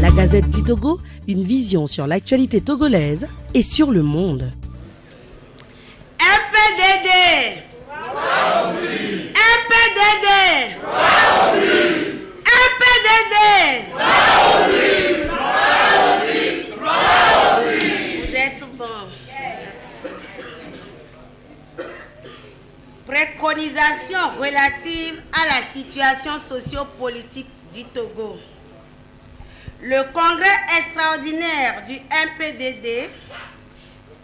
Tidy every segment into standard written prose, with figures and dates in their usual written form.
La Gazette du Togo, une vision sur l'actualité togolaise et sur le monde. MPDD MPDD MPDD Vous êtes bon. Préconisation relative à la situation sociopolitique du Togo. Le congrès extraordinaire du MPDD,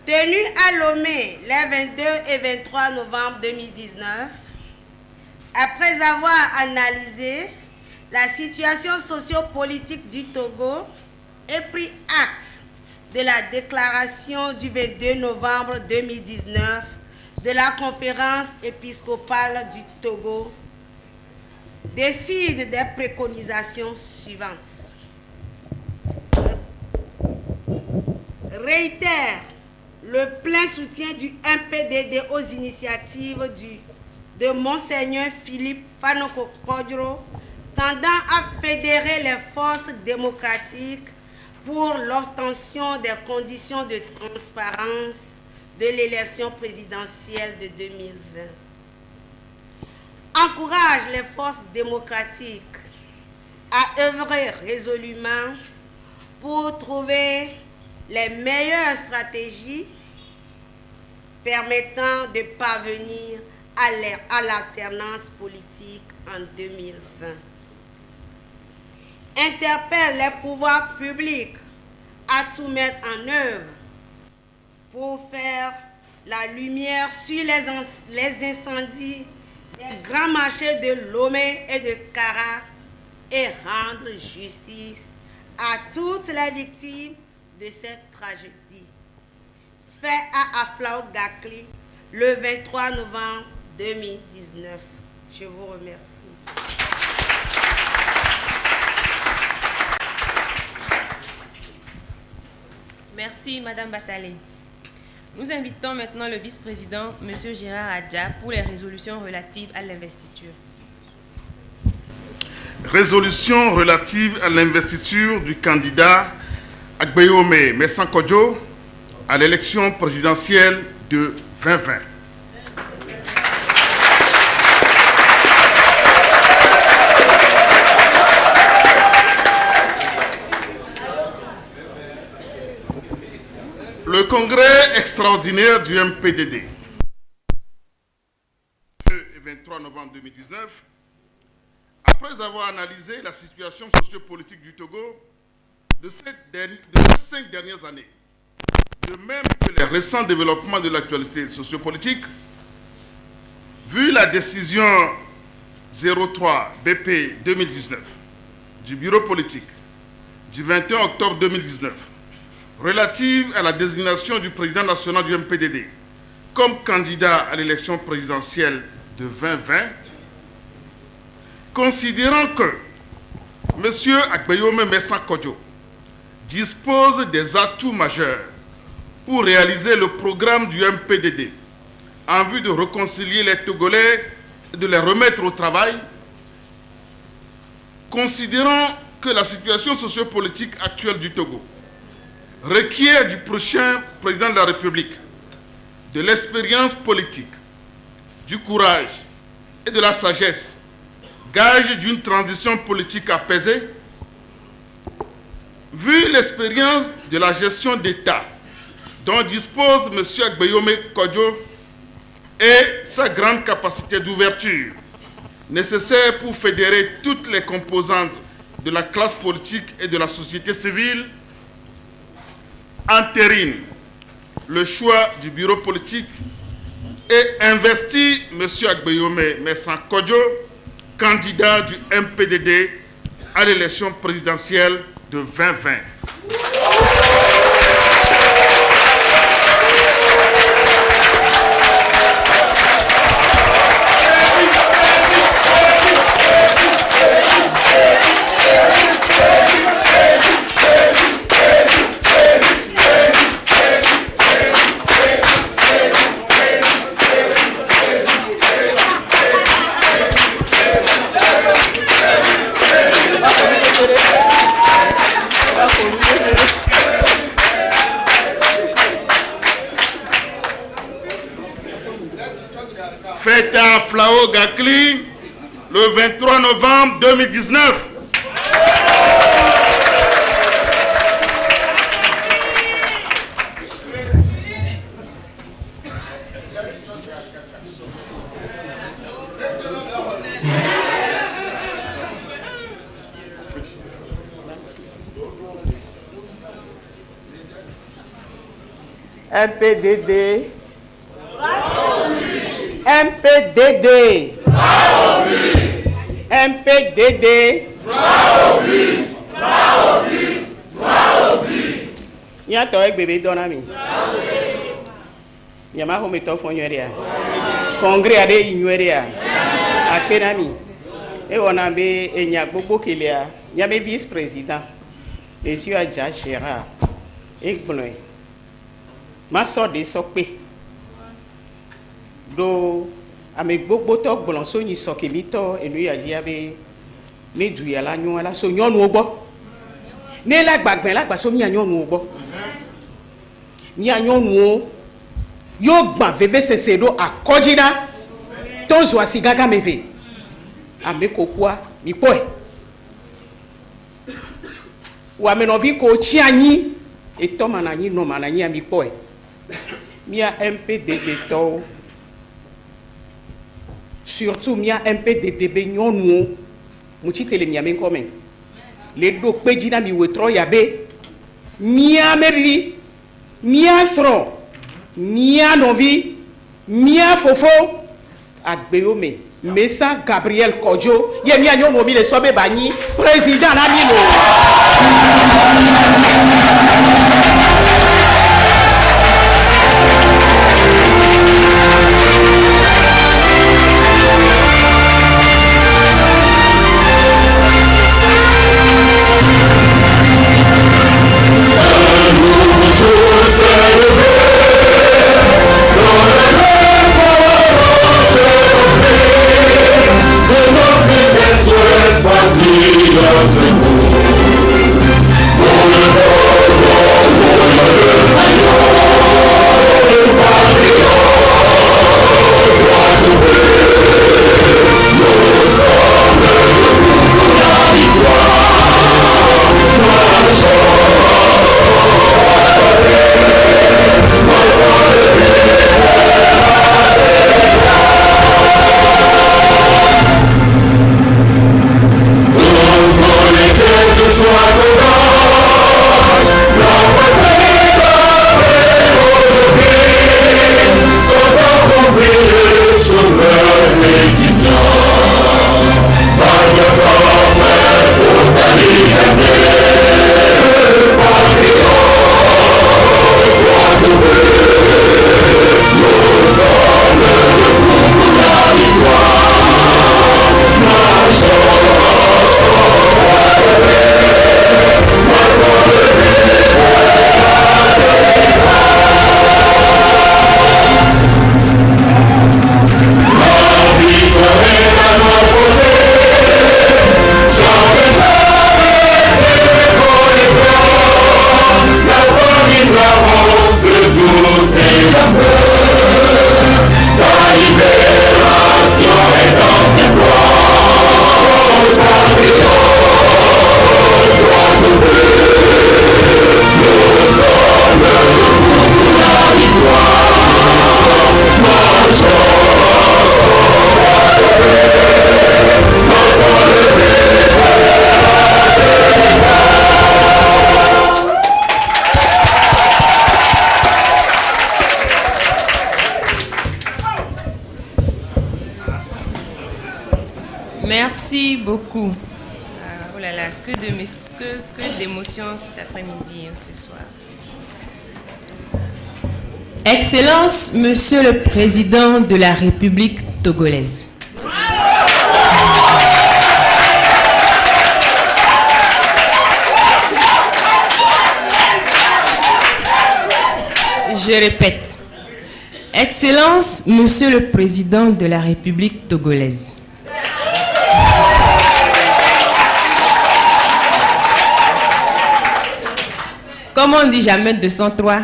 tenu à Lomé les 22 et 23 novembre 2019, après avoir analysé la situation sociopolitique du Togo et pris acte de la déclaration du 22 novembre 2019 de la conférence épiscopale du Togo, décide des préconisations suivantes. Réitère le plein soutien du MPDD aux initiatives de Monseigneur Philippe Fanoko Kodjo tendant à fédérer les forces démocratiques pour l'obtention des conditions de transparence de l'élection présidentielle de 2020. Encourage les forces démocratiques à œuvrer résolument pour trouver les meilleures stratégies permettant de parvenir à l'alternance politique en 2020. Interpelle les pouvoirs publics à tout mettre en œuvre pour faire la lumière sur les incendies des grands marchés de Lomé et de Kara et rendre justice à toutes les victimes de cette tragédie. Fait à Aflao Gakli le 23 novembre 2019. Je vous remercie. Merci, Madame Batalé. Nous invitons maintenant le vice-président, M. Gérard Adja, pour les résolutions relatives à l'investiture. Résolution relative à l'investiture du candidat Agbeyome Messa Kodjo à l'élection présidentielle de 2020. Le congrès extraordinaire du MPDD, le 23 novembre 2019, après avoir analysé la situation sociopolitique du Togo de ces 5 dernières années, de même que les récents développements de l'actualité sociopolitique, vu la décision 03 BP 2019 du bureau politique du 21 octobre 2019 relative à la désignation du président national du MPDD comme candidat à l'élection présidentielle de 2020, considérant que M. Agbeyome Messa Kodjo dispose des atouts majeurs pour réaliser le programme du MPDD en vue de réconcilier les Togolais et de les remettre au travail, considérant que la situation sociopolitique actuelle du Togo requiert du prochain président de la République de l'expérience politique, du courage et de la sagesse, gage d'une transition politique apaisée, vu l'expérience de la gestion d'État dont dispose M. Agbeyome Kodjo et sa grande capacité d'ouverture nécessaire pour fédérer toutes les composantes de la classe politique et de la société civile, entérine le choix du bureau politique et investit M. Agbeyome Messa Kodjo, candidat du MPDD à l'élection présidentielle de 2020. Flao Gakli le 23 novembre 2019. MPDD. MPDD. MPDD. Nyato ek bébé donami. Yama ho meto fonyeria. Congrès ade ignoria. Apenami. E wona be enya gbogbo kelia. Nyame vice-président. Monsieur Adja Gérard. Ekbloy. Ma so de sokpe. Do ame gbogbo to gbon so yin so kemi to enu ya ji abe me du ya la nyon la so nyonu ogbo ne la gbagben la gba so mi anyonu ogbo ni anyonu yo gban veve sese do akojina to zo asigaga meve ame kokua mi po e wa me no vi ko chi anyi e to mananyi no mananyi mi po e mia MPDD to surtout mia MPDD nyonu muti tele mia men comme le do pejina mi wetro yabe mia mebi mia sro mia novi mia fofo agbeyome Messa Gabriel Kodjo ye mia nyonu mi le sobe bani président na mi Merci beaucoup. Oh là là, que d'émotions cet après-midi, ce soir. Excellence, Monsieur le Président de la République togolaise. Je répète. Excellence, Monsieur le Président de la République togolaise. Comme on dit jamais 203,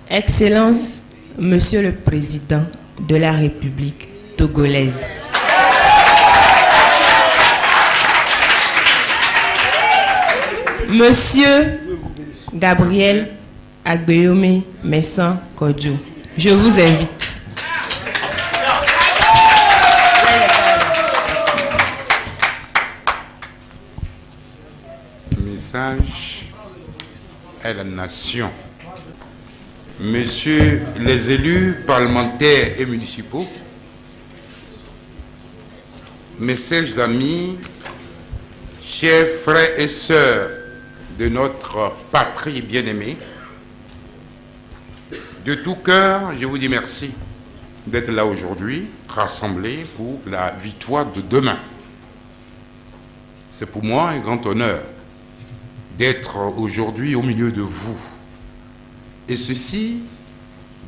Excellence, Monsieur le Président de la République togolaise. togolaise. Monsieur Gabriel Agbeyome Messan Kodjo, je vous invite. Message à la nation. Messieurs les élus parlementaires et municipaux, mes chers amis, chers frères et sœurs de notre patrie bien-aimée, de tout cœur, je vous dis merci d'être là aujourd'hui, rassemblés pour la victoire de demain. C'est pour moi un grand honneur d'être aujourd'hui au milieu de vous. Et ceci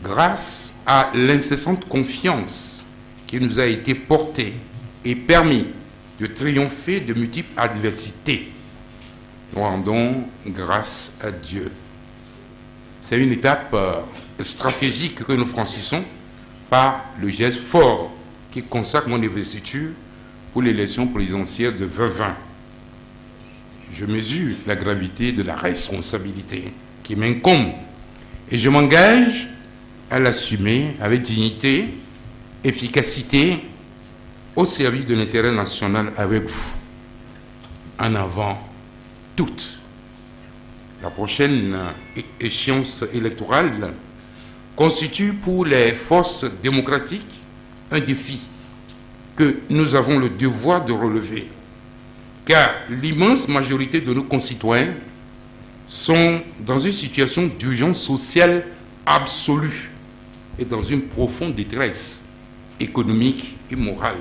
grâce à l'incessante confiance qui nous a été portée et permis de triompher de multiples adversités. Nous rendons grâce à Dieu. C'est une étape stratégique que nous franchissons par le geste fort qui consacre mon investiture pour l'élection présidentielle de 2020. Je mesure la gravité de la responsabilité qui m'incombe et je m'engage à l'assumer avec dignité, efficacité, au service de l'intérêt national avec vous. En avant, toutes. La prochaine échéance électorale constitue pour les forces démocratiques un défi que nous avons le devoir de relever, car l'immense majorité de nos concitoyens sont dans une situation d'urgence sociale absolue et dans une profonde détresse économique et morale.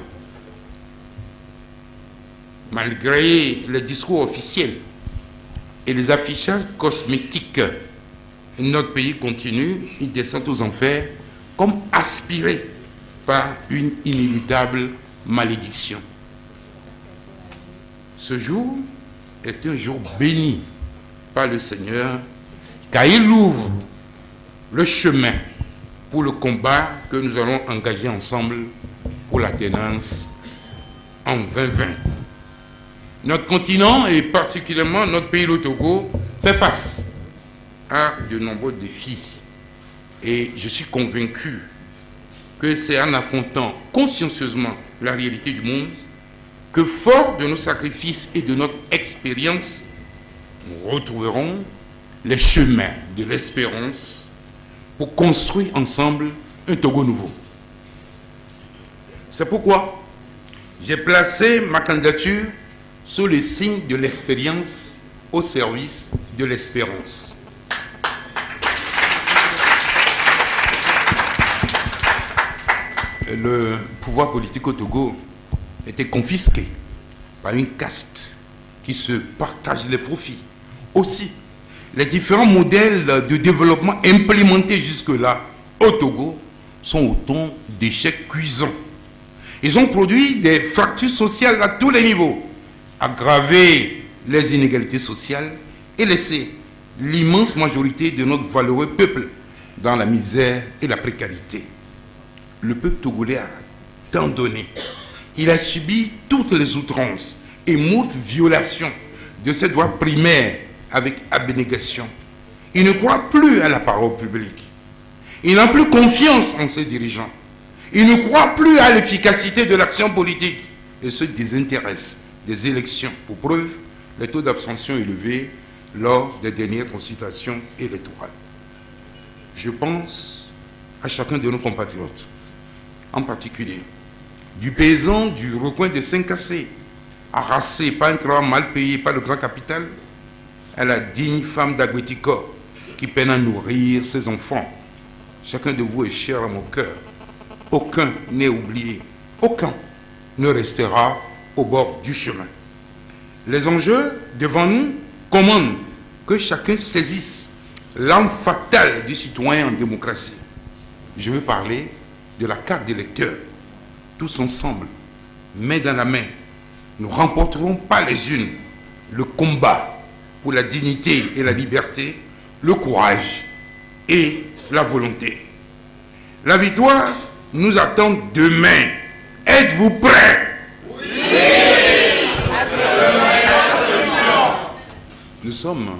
Malgré les discours officiels et les affichages cosmétiques, notre pays continue une descente aux enfers comme aspiré par une inéluctable malédiction. Ce jour est un jour béni par le Seigneur, car il ouvre le chemin pour le combat que nous allons engager ensemble pour la tenance en 2020. Notre continent, et particulièrement notre pays, le Togo, fait face à de nombreux défis. Et je suis convaincu que c'est en affrontant consciencieusement la réalité du monde que, fort de nos sacrifices et de notre expérience, nous retrouverons les chemins de l'espérance pour construire ensemble un Togo nouveau. C'est pourquoi j'ai placé ma candidature sous le signe de l'expérience au service de l'espérance. Le pouvoir politique au Togo était confisqué par une caste qui se partage les profits. Aussi, les différents modèles de développement implémentés jusque-là au Togo sont autant d'échecs cuisants. Ils ont produit des fractures sociales à tous les niveaux, aggravé les inégalités sociales et laissé l'immense majorité de notre valeureux peuple dans la misère et la précarité. Le peuple togolais a tant donné. Il a subi toutes les outrances et moult violations de ses droits primaires avec abnégation. Il ne croit plus à la parole publique. Il n'a plus confiance en ses dirigeants. Il ne croit plus à l'efficacité de l'action politique et se désintéresse des élections. Pour preuve, les taux d'abstention élevés lors des dernières consultations électorales. Je pense à chacun de nos compatriotes, en particulier du paysan du recoin de Saint-Cassé, harassé par un travail mal payé par le grand capital, à la digne femme d'Agwetikor qui peine à nourrir ses enfants. Chacun de vous est cher à mon cœur. Aucun n'est oublié. Aucun ne restera au bord du chemin. Les enjeux devant nous commandent que chacun saisisse l'âme fatale du citoyen en démocratie. Je veux parler de la carte d'électeur. Tous ensemble, main dans la main, nous remporterons pas les unes le combat pour la dignité et la liberté, le courage et la volonté. La victoire nous attend demain Êtes-vous prêts? Nous sommes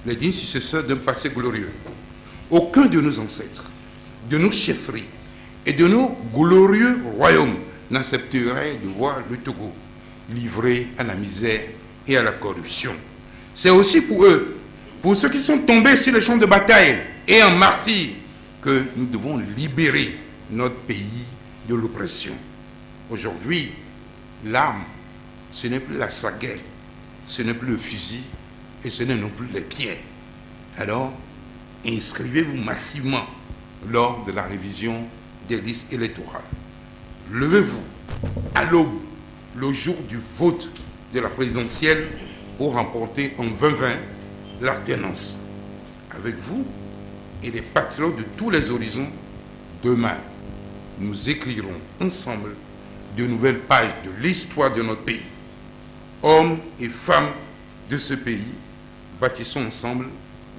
les dignes successeurs d'un passé glorieux. Aucun de nos ancêtres, de nos chefferies et de nos glorieux royaumes n'accepterait de voir le Togo livré à la misère et à la corruption. C'est aussi pour eux, pour ceux qui sont tombés sur les champs de bataille et en martyrs, que nous devons libérer notre pays de l'oppression. Aujourd'hui, l'arme, ce n'est plus la sagaie, ce n'est plus le fusil et ce n'est non plus les pierres. Alors, inscrivez-vous massivement lors de la révision des listes électorales. Levez-vous à l'aube, le jour du vote de la présidentielle, pour remporter en 2020 l'alternance. Avec vous et les patriotes de tous les horizons, demain, nous écrirons ensemble de nouvelles pages de l'histoire de notre pays. Hommes et femmes de ce pays, bâtissons ensemble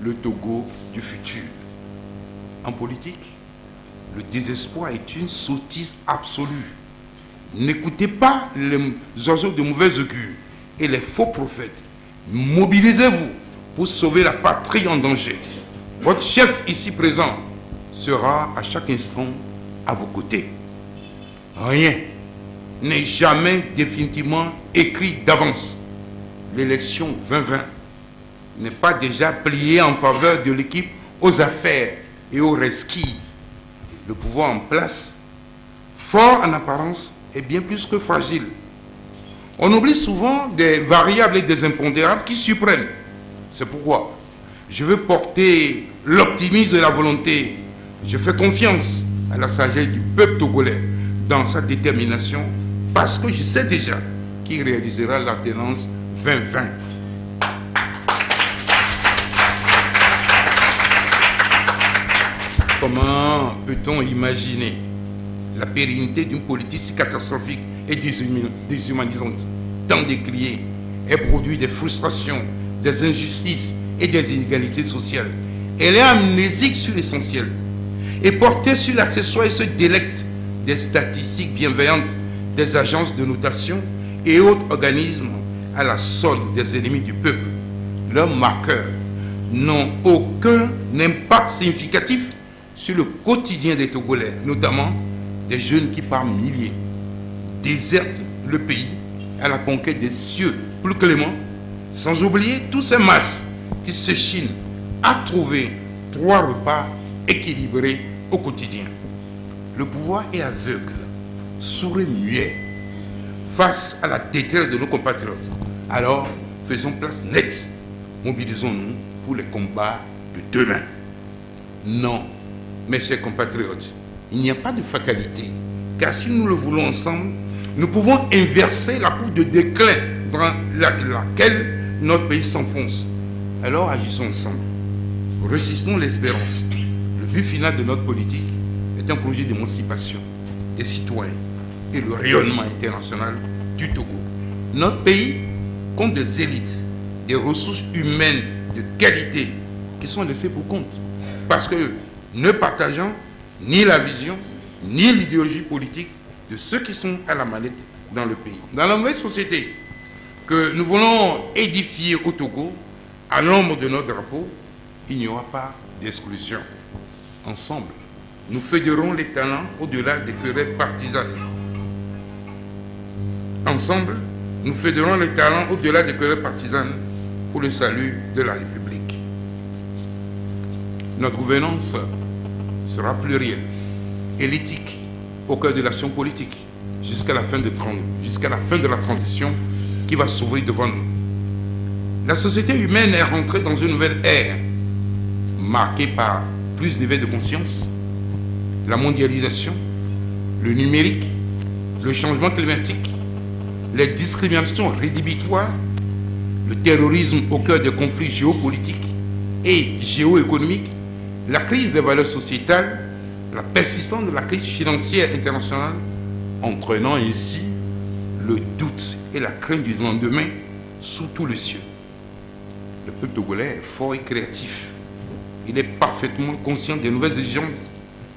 le Togo du futur. En politique, le désespoir est une sottise absolue. N'écoutez pas les oiseaux de mauvais augure et les faux prophètes. Mobilisez-vous pour sauver la patrie en danger. Votre chef ici présent sera à chaque instant à vos côtés. Rien n'est jamais définitivement écrit d'avance. L'élection 2020 n'est pas déjà pliée en faveur de l'équipe aux affaires et aux resquilles. Le pouvoir en place, fort en apparence, est bien plus que fragile. On oublie souvent des variables et des impondérables qui surprennent. C'est pourquoi je veux porter l'optimisme de la volonté. Je fais confiance à la sagesse du peuple togolais dans sa détermination, parce que je sais déjà qu'il réalisera l'alternance 2020. Comment peut-on imaginer la pérennité d'une politique si catastrophique et déshumanisante, tant décriée, et produit des frustrations, des injustices et des inégalités sociales? Elle est amnésique sur l'essentiel et portée sur l'accessoire et se délecte des statistiques bienveillantes des agences de notation et autres organismes à la solde des ennemis du peuple. Leurs marqueurs n'ont aucun impact significatif sur le quotidien des Togolais, notamment des jeunes qui par milliers désertent le pays à la conquête des cieux plus cléments, sans oublier tous ces masses qui se chinent à trouver 3 repas équilibrés au quotidien. Le pouvoir est aveugle, sourd et muet face à la détresse de nos compatriotes. Alors, faisons place nette, mobilisons-nous pour les combats de demain. Non, mes chers compatriotes, il n'y a pas de fatalité, car si nous le voulons ensemble, nous pouvons inverser la courbe de déclin dans laquelle notre pays s'enfonce. Alors agissons ensemble. Résistons l'espérance. Le but final de notre politique est un projet d'émancipation des citoyens et le rayonnement international du Togo. Notre pays compte des élites, des ressources humaines de qualité qui sont laissées pour compte. Parce que ne partageant ni la vision, ni l'idéologie politique de ceux qui sont à la manette dans le pays. Dans la nouvelle société que nous voulons édifier au Togo, à l'ombre de notre drapeau, il n'y aura pas d'exclusion. Ensemble, nous fédérons les talents au-delà des querelles partisanes. Ensemble, nous fédérons les talents au-delà des querelles partisanes pour le salut de la République. Notre gouvernance sera plurielle et l'éthique au cœur de l'action politique jusqu'à la fin de la transition qui va s'ouvrir devant nous. La société humaine est rentrée dans une nouvelle ère marquée par plus d'éveil de conscience, la mondialisation, le numérique, le changement climatique, les discriminations rédhibitoires, le terrorisme au cœur des conflits géopolitiques et géoéconomiques, la crise des valeurs sociétales, la persistance de la crise financière internationale, entraînant ainsi le doute et la crainte du lendemain sous tous les cieux. Le peuple togolais est fort et créatif. Il est parfaitement conscient des nouvelles exigences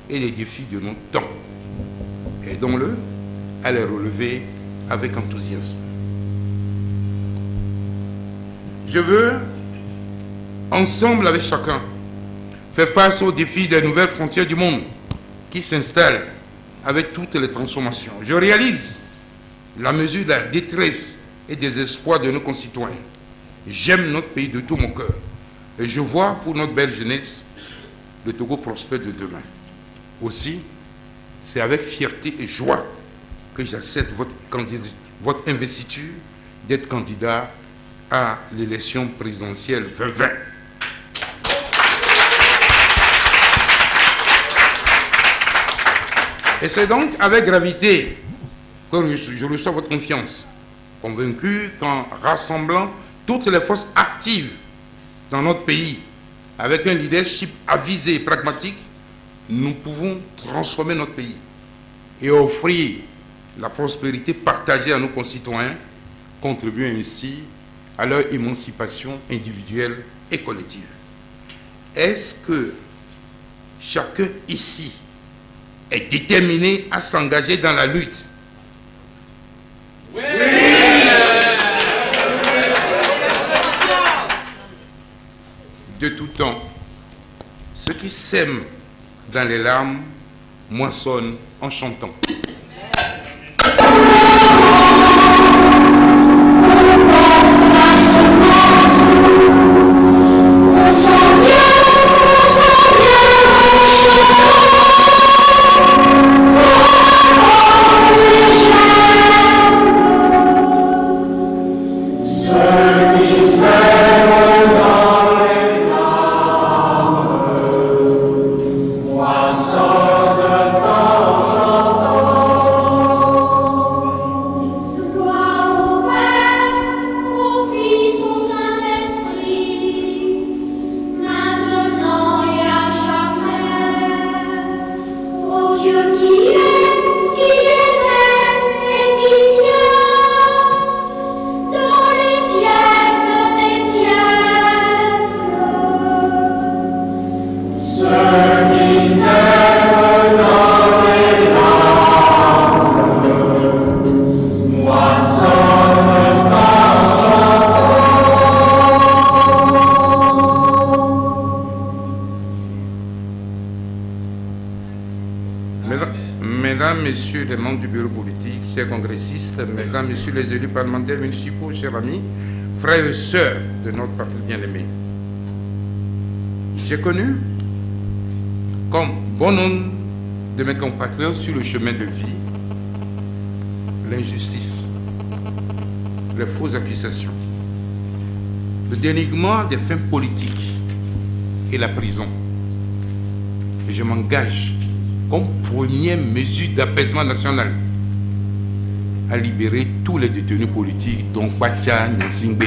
et des défis de notre temps. Aidons-le à les relever avec enthousiasme. Je veux, ensemble avec chacun, faire face aux défis des nouvelles frontières du monde qui s'installent avec toutes les transformations. Je réalise la mesure de la détresse et des espoirs de nos concitoyens. J'aime notre pays de tout mon cœur et je vois pour notre belle jeunesse le Togo prospère de demain. Aussi, c'est avec fierté et joie que j'accepte votre investiture d'être candidat à l'élection présidentielle 2020. Et c'est donc avec gravité que je reçois votre confiance, convaincu qu'en rassemblant toutes les forces actives dans notre pays, avec un leadership avisé et pragmatique, nous pouvons transformer notre pays et offrir la prospérité partagée à nos concitoyens, contribuant ainsi à leur émancipation individuelle et collective. Est-ce que chacun ici est déterminé à s'engager dans la lutte? Oui. De tout temps, ceux qui sèment dans les larmes moissonnent en chantant. Mesdames, Messieurs les membres du bureau politique, chers congressistes, Mesdames, Messieurs les élus parlementaires municipaux, chers amis, frères et sœurs de notre patrie bien-aimée, j'ai connu, comme bon nombre de mes compatriotes sur le chemin de vie, l'injustice, les fausses accusations, le dénigrement des fins politiques et la prison. Et je m'engage comme première mesure d'apaisement national à libérer tous les détenus politiques, dont Bacha Nyansingbe.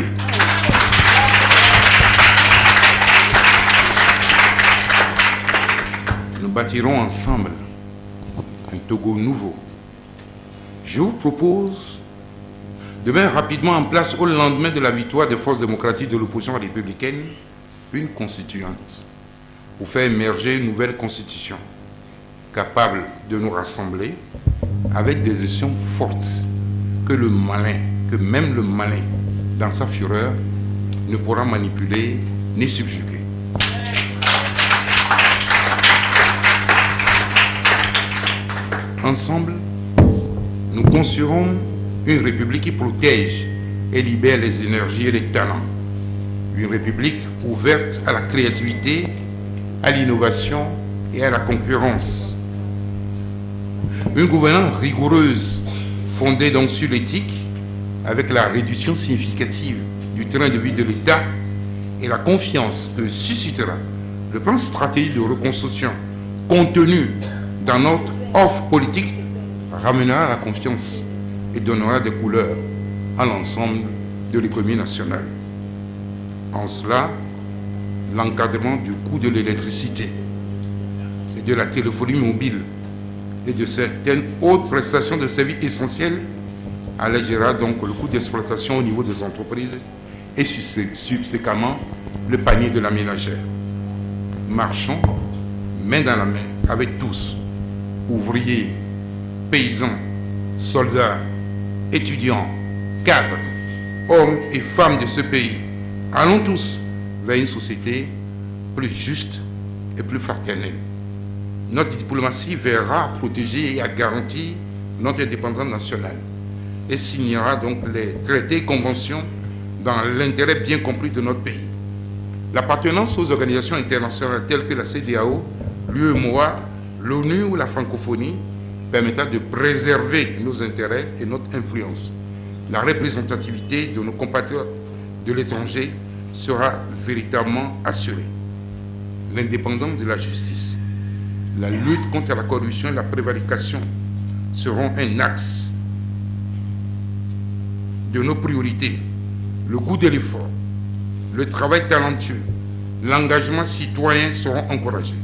Nous bâtirons ensemble un Togo nouveau. Je vous propose de mettre rapidement en place, au lendemain de la victoire des forces démocratiques de l'opposition républicaine, une constituante pour faire émerger une nouvelle constitution capable de nous rassembler avec des décisions fortes que même le malin, dans sa fureur, ne pourra manipuler ni subjuguer. Ensemble, nous construirons une république qui protège et libère les énergies et les talents. Une république ouverte à la créativité, à l'innovation et à la concurrence. Une gouvernance rigoureuse, fondée donc sur l'éthique, avec la réduction significative du train de vie de l'État et la confiance que suscitera le plan stratégique de reconstruction contenu dans notre offre politique ramènera la confiance et donnera des couleurs à l'ensemble de l'économie nationale. En cela, l'encadrement du coût de l'électricité et de la téléphonie mobile et de certaines autres prestations de services essentiels allégera donc le coût d'exploitation au niveau des entreprises et subséquemment le panier de la ménagère. Marchons main dans la main avec tous, ouvriers, paysans, soldats, étudiants, cadres, hommes et femmes de ce pays, allons tous vers une société plus juste et plus fraternelle. Notre diplomatie verra protéger et à garantir notre indépendance nationale et signera donc les traités et conventions dans l'intérêt bien compris de notre pays. L'appartenance aux organisations internationales telles que la CEDEAO, l'UEMOA, l'ONU ou la francophonie permettra de préserver nos intérêts et notre influence. La représentativité de nos compatriotes de l'étranger sera véritablement assurée. L'indépendance de la justice, la lutte contre la corruption et la prévarication seront un axe de nos priorités. Le goût de l'effort, le travail talentueux, l'engagement citoyen seront encouragés.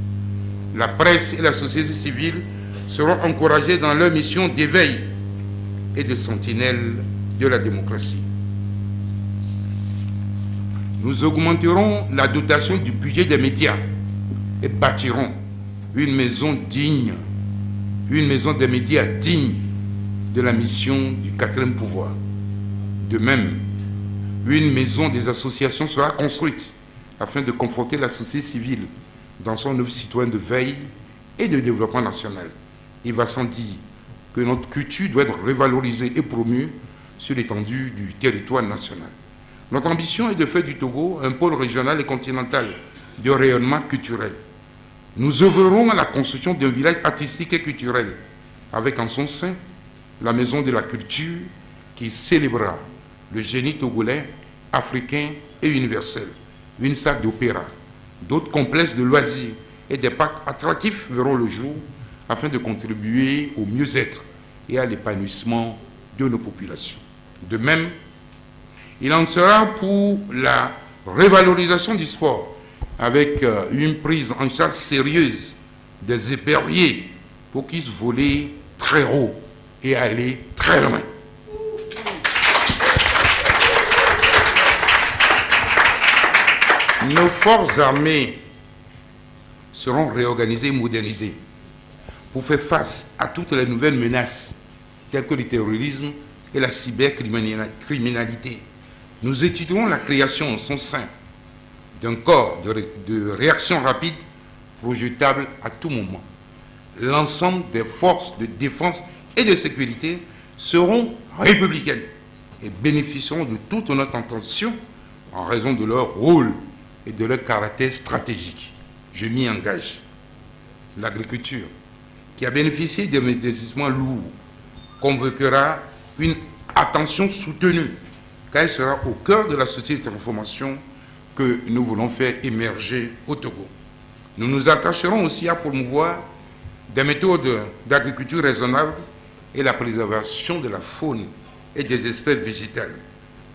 La presse et la société civile seront encouragés dans leur mission d'éveil et de sentinelle de la démocratie. Nous augmenterons la dotation du budget des médias et bâtirons une maison digne, une maison des médias digne de la mission du quatrième pouvoir. De même, une maison des associations sera construite afin de conforter la société civile dans son œuvre citoyenne de veille et de développement national. Il va sans dire que notre culture doit être revalorisée et promue sur l'étendue du territoire national. Notre ambition est de faire du Togo un pôle régional et continental de rayonnement culturel. Nous œuvrerons à la construction d'un village artistique et culturel, avec en son sein la Maison de la Culture qui célébrera le génie togolais, africain et universel, une salle d'opéra, d'autres complexes de loisirs et des parcs attractifs verront le jour afin de contribuer au mieux-être et à l'épanouissement de nos populations. De même, il en sera pour la revalorisation du sport avec une prise en charge sérieuse des éperviers pour qu'ils volent très haut et aller très loin. Nos forces armées seront réorganisées et modernisées pour faire face à toutes les nouvelles menaces telles que le terrorisme et la cybercriminalité. Nous étudierons la création en son sein d'un corps de réaction rapide projetable à tout moment. L'ensemble des forces de défense et de sécurité seront républicaines et bénéficieront de toute notre attention en raison de leur rôle et de leur caractère stratégique. Je m'y engage. L'agriculture, qui a bénéficié d'investissements lourds, convoquera une attention soutenue, car elle sera au cœur de la société de transformation que nous voulons faire émerger au Togo. Nous nous attacherons aussi à promouvoir des méthodes d'agriculture raisonnable et la préservation de la faune et des espèces végétales.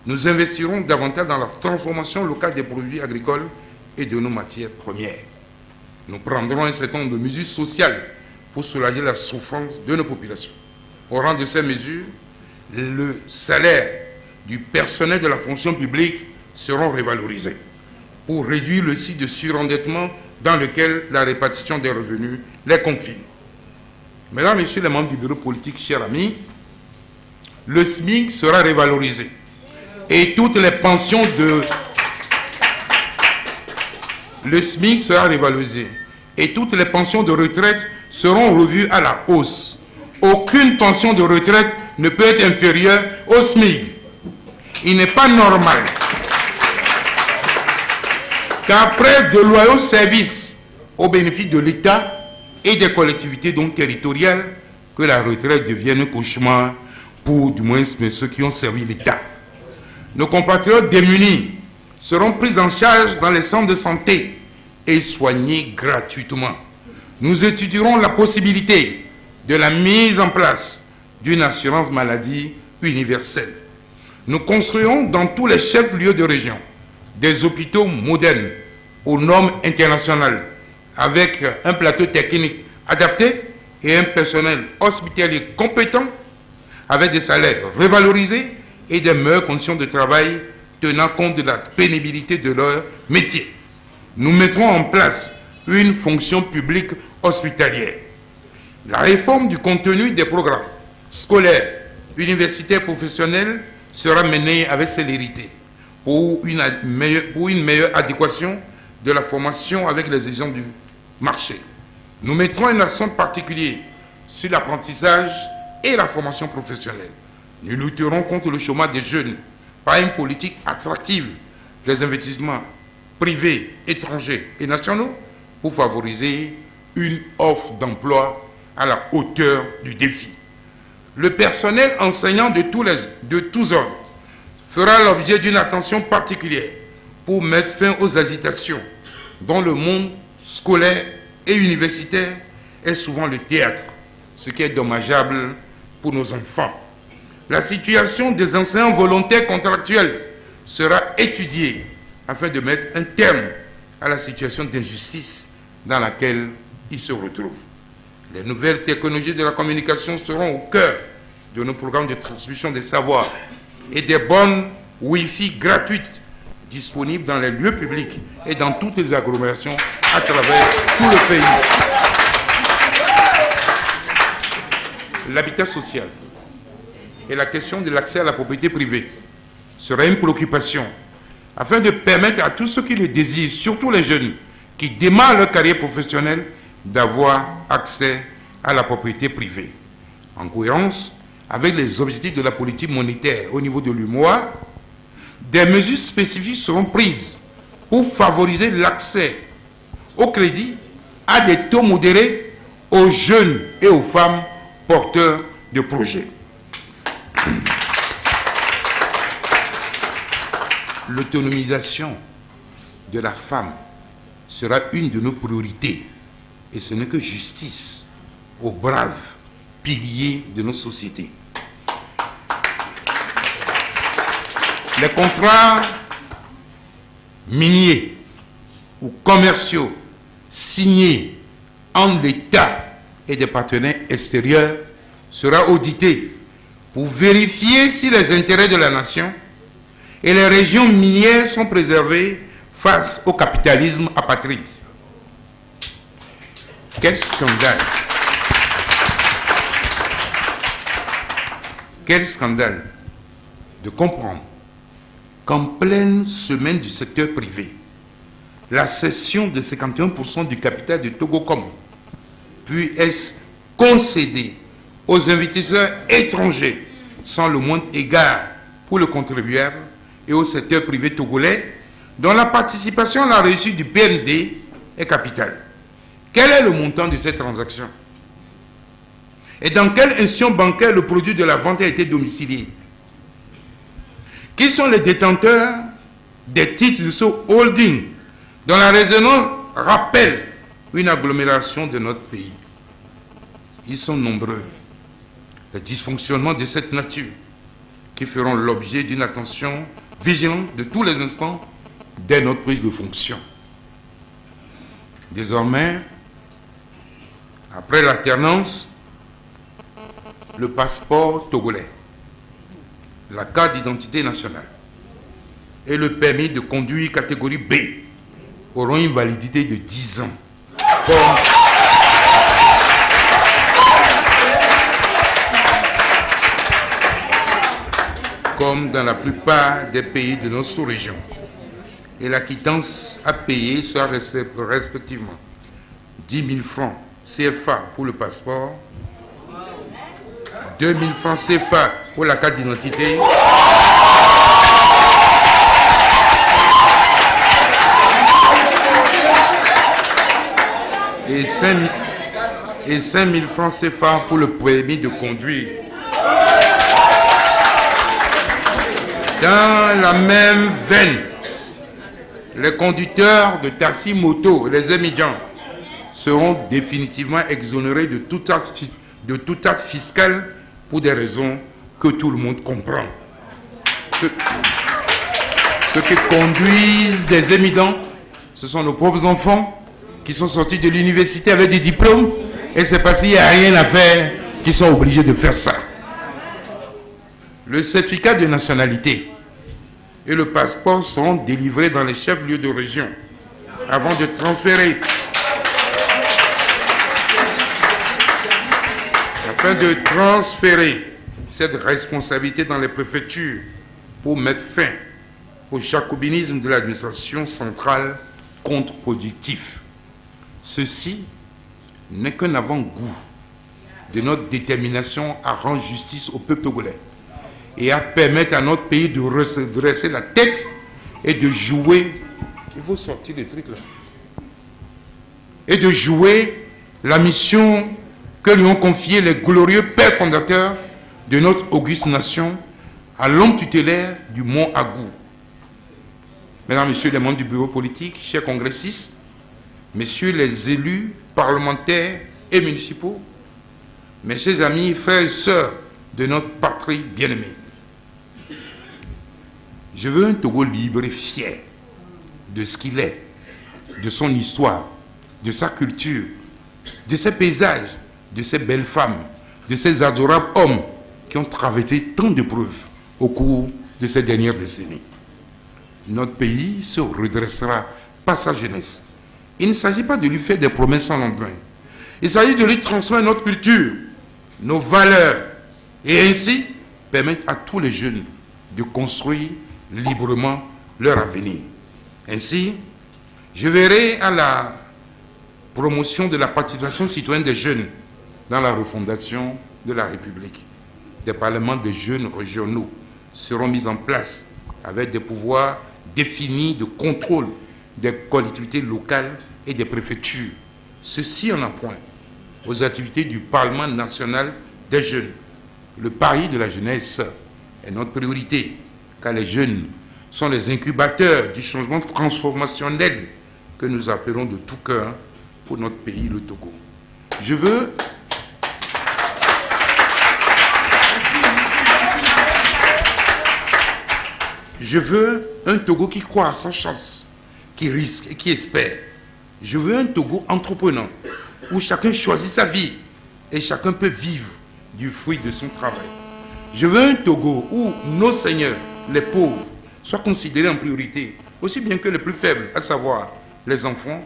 Nous investirons davantage dans la transformation locale des produits agricoles et de nos matières premières. Nous prendrons un certain nombre de mesures sociales pour soulager la souffrance de nos populations. Au rang de ces mesures, le salaire du personnel de la fonction publique seront revalorisés pour réduire le cycle de surendettement dans lequel la répartition des revenus les confine. Mesdames et messieurs les membres du bureau politique, chers amis, le SMIC sera revalorisé et toutes les pensions de... Le SMIC sera revalorisé et toutes les pensions de retraite seront revues à la hausse. Aucune pension de retraite ne peut être inférieure au SMIC. Il n'est pas normal qu'après de loyaux services au bénéfice de l'État et des collectivités donc territoriales, que la retraite devienne un cauchemar pour du moins ceux qui ont servi l'État. Nos compatriotes démunis seront pris en charge dans les centres de santé et soignés gratuitement. Nous étudierons la possibilité de la mise en place d'une assurance maladie universelle. Nous construirons dans tous les chefs-lieux de région des hôpitaux modernes aux normes internationales avec un plateau technique adapté et un personnel hospitalier compétent avec des salaires revalorisés et des meilleures conditions de travail tenant compte de la pénibilité de leur métier. Nous mettrons en place une fonction publique hospitalière. La réforme du contenu des programmes scolaire, universitaire, professionnelle sera menée avec célérité pour une meilleure adéquation de la formation avec les exigences du marché. Nous mettrons un accent particulier sur l'apprentissage et la formation professionnelle. Nous lutterons contre le chômage des jeunes par une politique attractive des investissements privés, étrangers et nationaux pour favoriser une offre d'emploi à la hauteur du défi. Le personnel enseignant de tous ordres fera l'objet d'une attention particulière pour mettre fin aux agitations dont le monde scolaire et universitaire est souvent le théâtre, ce qui est dommageable pour nos enfants. La situation des enseignants volontaires contractuels sera étudiée afin de mettre un terme à la situation d'injustice dans laquelle ils se retrouvent. Les nouvelles technologies de la communication seront au cœur de nos programmes de transmission des savoirs et des bornes Wi-Fi gratuites disponibles dans les lieux publics et dans toutes les agglomérations à travers tout le pays. L'habitat social et la question de l'accès à la propriété privée sera une préoccupation afin de permettre à tous ceux qui le désirent, surtout les jeunes qui démarrent leur carrière professionnelle, d'avoir accès à la propriété privée. En cohérence avec les objectifs de la politique monétaire au niveau de l'UEMOA, des mesures spécifiques seront prises pour favoriser l'accès au crédit à des taux modérés aux jeunes et aux femmes porteurs de projets. L'autonomisation de la femme sera une de nos priorités et ce n'est que justice aux braves piliers de nos sociétés. Les contrats miniers ou commerciaux signés entre l'État et des partenaires extérieurs sera audité pour vérifier si les intérêts de la nation et les régions minières sont préservées face au capitalisme apatride. Quel scandale! Quel scandale de comprendre qu'en pleine semaine du secteur privé, la cession de 51% du capital de Togocom puis est concédée aux investisseurs étrangers sans le moindre égard pour le contribuable et au secteur privé togolais dont la participation à la réussite du BND est capitale. Quel est le montant de cette transaction? Et dans quelle institution bancaire le produit de la vente a été domicilié? Qui sont les détenteurs des titres de ce holding dont la résonance rappelle une agglomération de notre pays? Ils sont nombreux. Les dysfonctionnements de cette nature qui feront l'objet d'une attention vigilante de tous les instants dès notre prise de fonction. Désormais, après l'alternance, le passeport togolais, la carte d'identité nationale et le permis de conduire catégorie B auront une validité de 10 ans. Comme dans la plupart des pays de notre sous-région. Et la quittance à payer sera respectivement 10 000 francs CFA pour le passeport, 2 000 francs CFA pour la carte d'identité et 5 000 francs CFA pour le permis de conduire. Dans la même veine, les conducteurs de taxi moto, les émigrants, seront définitivement exonérés de tout acte fiscal pour des raisons que tout le monde comprend. Ceux qui conduisent des émigrants, ce sont nos propres enfants qui sont sortis de l'université avec des diplômes et c'est parce qu'il n'y a rien à faire qu'ils sont obligés de faire ça. Le certificat de nationalité et le passeport seront délivrés dans les chefs-lieux de région avant de transférer. Afin de transférer cette responsabilité dans les préfectures pour mettre fin au jacobinisme de l'administration centrale contre-productif. Ceci n'est qu'un avant-goût de notre détermination à rendre justice au peuple togolais et à permettre à notre pays de redresser la tête et de jouer, il faut sortir les trucs là, et de jouer la mission que lui ont confiée les glorieux pères fondateurs de notre auguste nation à l'homme tutélaire du Mont Agou. Mesdames, Messieurs les membres du bureau politique, chers congressistes, Messieurs les élus parlementaires et municipaux, mes chers amis, frères et sœurs de notre patrie bien-aimée, je veux un Togo libre et fier de ce qu'il est, de son histoire, de sa culture, de ses paysages, de ses belles femmes, de ces adorables hommes qui ont traversé tant d'épreuves au cours de ces dernières décennies. Notre pays se redressera par sa jeunesse. Il ne s'agit pas de lui faire des promesses sans lendemain. Il s'agit de lui transmettre notre culture, nos valeurs, et ainsi permettre à tous les jeunes de construire librement leur avenir. Ainsi, je verrai à la promotion de la participation citoyenne des jeunes dans la refondation de la République. Des parlements des jeunes régionaux seront mis en place avec des pouvoirs définis de contrôle des collectivités locales et des préfectures. Ceci en appoint aux activités du Parlement national des jeunes. Le pari de la jeunesse est notre priorité, car les jeunes sont les incubateurs du changement transformationnel que nous appelons de tout cœur pour notre pays, le Togo. Je veux un Togo qui croit à sa chance, qui risque et qui espère. Je veux un Togo entreprenant, où chacun choisit sa vie et chacun peut vivre du fruit de son travail. Je veux un Togo où nos seigneurs, les pauvres, soient considérés en priorité, aussi bien que les plus faibles, à savoir les enfants,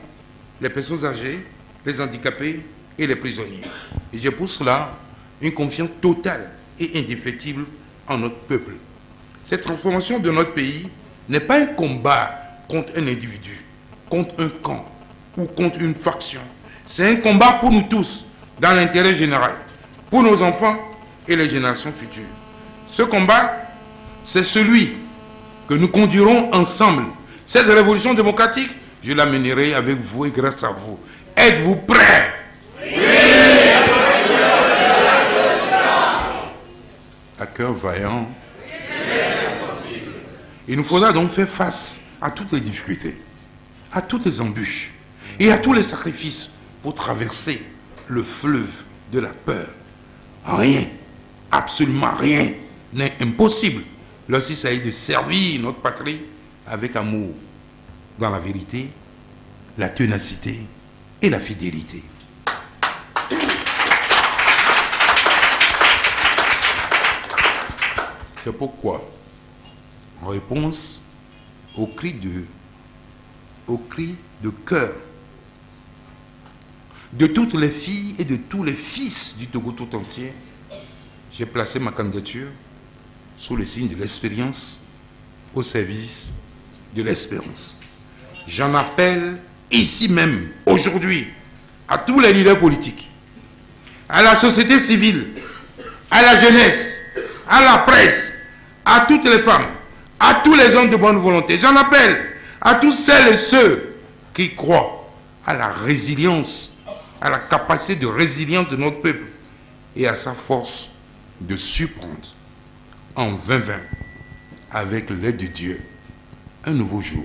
les personnes âgées, les handicapés et les prisonniers. Et j'ai pour cela une confiance totale et indéfectible en notre peuple. Cette transformation de notre pays n'est pas un combat contre un individu, contre un camp ou contre une faction. C'est un combat pour nous tous, dans l'intérêt général, pour nos enfants et les générations futures. Ce combat, c'est celui que nous conduirons ensemble. Cette révolution démocratique, je la mènerai avec vous et grâce à vous. Êtes-vous prêts? Oui! À cœur vaillant, il nous faudra donc faire face à toutes les difficultés, à toutes les embûches et à tous les sacrifices pour traverser le fleuve de la peur. Rien, absolument rien n'est impossible lorsqu'il s'agit de servir notre patrie avec amour, dans la vérité, la ténacité et la fidélité. C'est pourquoi, en réponse au cri de cœur de toutes les filles et de tous les fils du Togo tout entier, j'ai placé ma candidature sous le signe de l'expérience au service de l'espérance. J'en appelle ici même, aujourd'hui, à tous les leaders politiques, à la société civile, à la jeunesse, à la presse, à toutes les femmes, à tous les hommes de bonne volonté. J'en appelle à tous celles et ceux qui croient à la résilience, à la capacité de résilience de notre peuple et à sa force de surprendre en 2020, avec l'aide de Dieu, un nouveau jour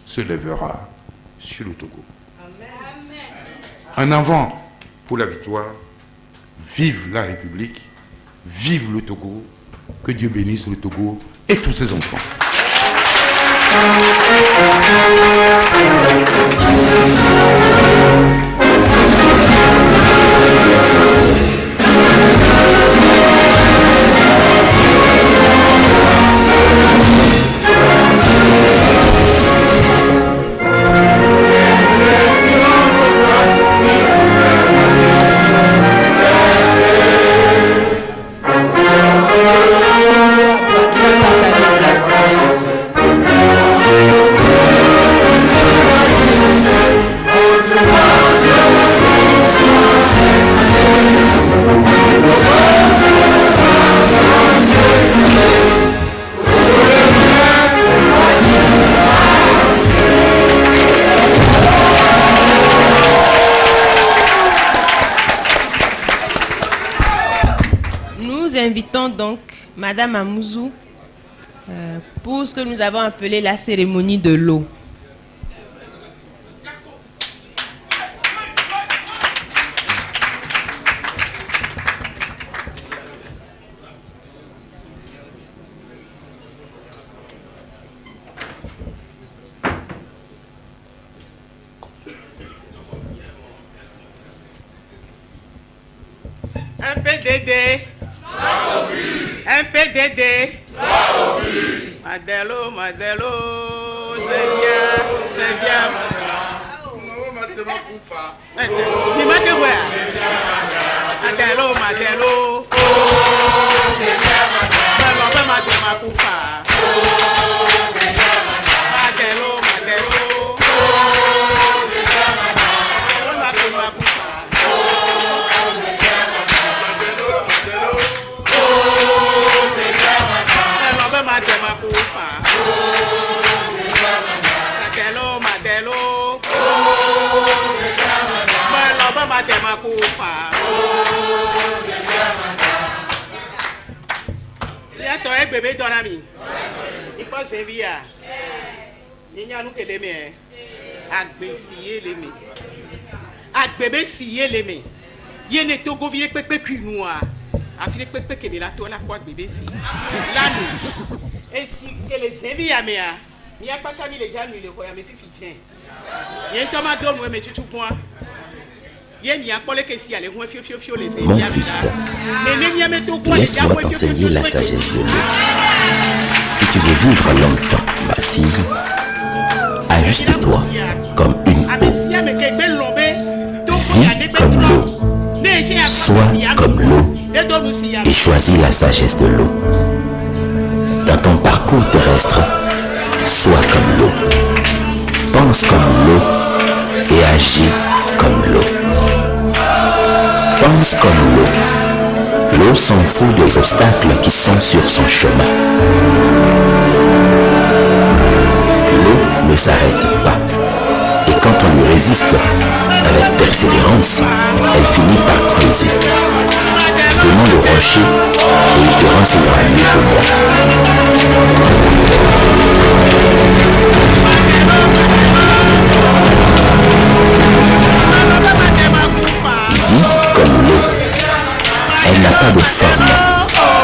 se lèvera sur le Togo. En avant pour la victoire. Vive la République, vive le Togo, que Dieu bénisse le Togo et tous ses enfants. invitons donc Madame Amouzou pour ce que nous avons appelé la cérémonie de l'eau. Un PDD. Un PDD. Madelo, Madelo. C'est bien. Ni Madelo. Madelo, Madelo. C'est bien. Madelo, Madelo. Bébé Donami, il faut servir. Il y a nous que les mains. Agbessier les mains. Agbessier les mains. Il y a des togo vieux pépé puis noir. Afin pépé que la toile la quoi bébé si. Là nous. Et si que les servir mais il y a pas qu'à les gens lui le voient mais fifi tiens. Il y a un tomate d'eau mais tu point. Mon fils, laisse-moi t'enseigner la sagesse de l'eau. Si tu veux vivre longtemps, ma fille, ajuste-toi comme une eau. Vis comme l'eau. Sois comme l'eau et choisis la sagesse de l'eau. Dans ton parcours terrestre, sois comme l'eau. Pense comme l'eau et agis comme l'eau. Pense comme l'eau. L'eau s'en fout des obstacles qui sont sur son chemin. L'eau ne s'arrête pas. Et quand on lui résiste avec persévérance, elle finit par creuser. Demande au rocher et il te renseignera mieux que moi. Vis comme l'eau. Elle n'a pas de forme.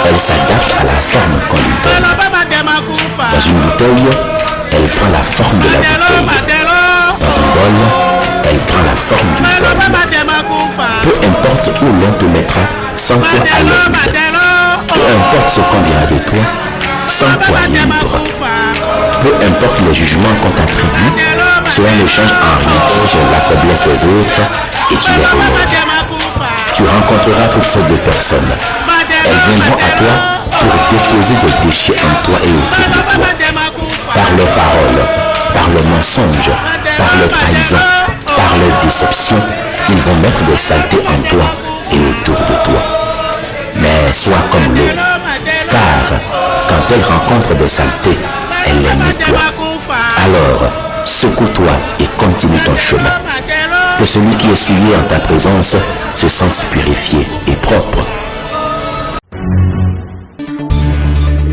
Elle s'adapte à la forme qu'on lui donne. Dans une bouteille, elle prend la forme de la bouteille. Dans un bol, elle prend la forme du bol. Peu importe où l'on te mettra, sans toi à l'aise. Peu importe ce qu'on dira de toi, sans toi libre. Peu importe les jugements qu'on t'attribue, cela ne change en rien sur la faiblesse des autres et qui les relève. Tu rencontreras toutes sortes de personnes. Elles viendront à toi pour déposer des déchets en toi et autour de toi. Par leurs paroles, par leurs mensonges, par leurs trahisons, par leurs déceptions, ils vont mettre des saletés en toi et autour de toi. Mais sois comme l'eau, car quand elle rencontre des saletés, elle les nettoie. Alors, secoue-toi et continue ton chemin. Que celui qui est souillé en ta présence se sente purifié et propre.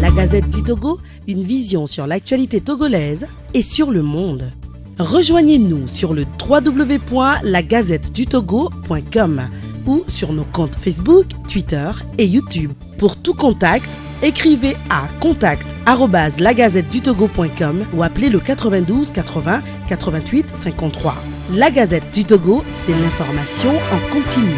La Gazette du Togo, une vision sur l'actualité togolaise et sur le monde. Rejoignez-nous sur le www.lagazettedutogo.com ou sur nos comptes Facebook, Twitter et YouTube. Pour tout contact, écrivez à contact@lagazettedutogo.com ou appelez le 92 80 88 53. La Gazette du Togo, c'est l'information en continu.